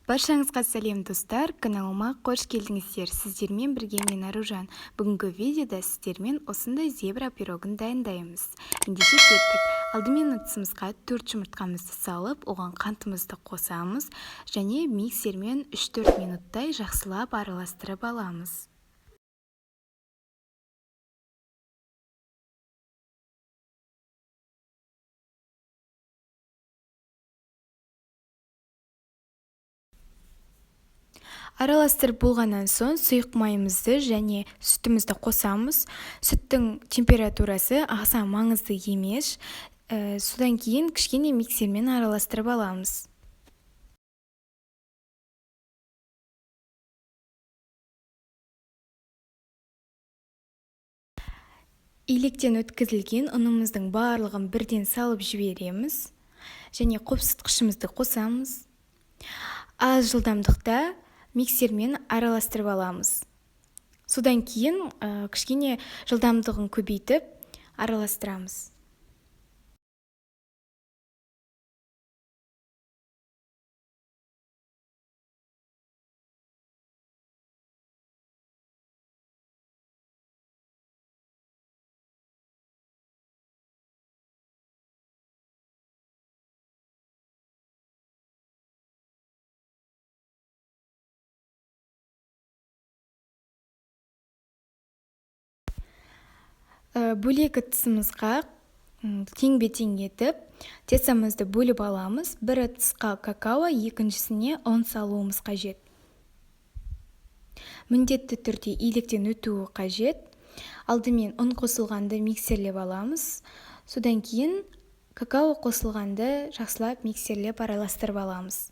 Баршаңызға сәлем достар, каналыма қош келдіңіздер. Сіздермен бірге мен Аружан. Бүгінгі видеода сіздермен осындай зебра пирогын дайындаймыз. Ендеше кеттік. Алдымен ыдысымызға 4 жұмыртқамызды салып, оған қантымызды қосамыз және миксермен 3-4 минуттай жақсылап араластырып аламыз. Араластырып болғаннан соң сұйық майымызды және сүтімізді қосамыз. Сүттің температурасы аса маңызды емес. Содан кейін кішкене миксермен араластырып аламыз. Илектен өткізілген ұнымыздың барлығын бірден салып жібереміз және қопсытқышымызды қосамыз. Аз жылдамдықта миксермен араластырып аламыз. Содан кейін кішкене жылдамдығын көбейтіп араластырамыз. Бөлек ыдысымызға теңбе-тең етіп тестамызды бөліп аламыз. Бір ыдысқа какао, екіншісіне ұн салуымыз қажет. Міндетті түрде илектен өтуі қажет. Алдымен ұн қосылғанды миксерлеп аламыз. Содан кейін какао қосылғанды жақсылап миксерлеп араластырып аламыз.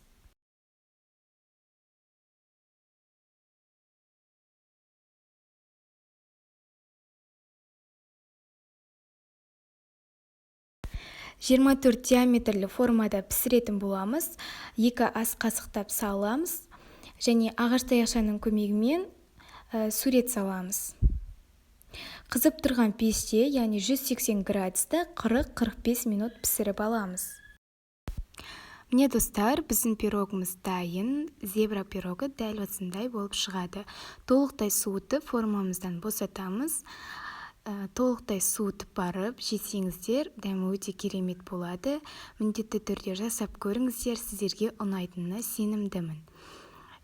Жиырма 24 диаметрлі формада пісіретін боламыз. 2 ас қасықтап саламыз және ағаш таяқшаның көмегімен сурет саламыз. Қызып тұрған пеште, яғни 180 градуста 40-45 минут пісіріп аламыз. Міне достар, біздің пирогымыз дайын. Зебра пирогы дәл осындай болып шығады. Толықтай суытып формамыздан босатамыз. Толықтай суытып барып жесеңіздер, дәмі өте керемет болады. Міндетті түрде жасап көріңіздер, сіздерге ұнайтынына сенімдімін.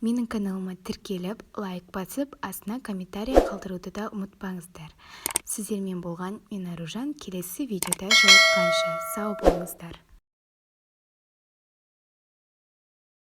Менің каналыма тіркеліп, лайк басып, астына комментарий қалдыруды да ұмытпаңыздар. Сіздермен болған мен Аружан. Келесі видеода жолыққанша сау болыңыздар.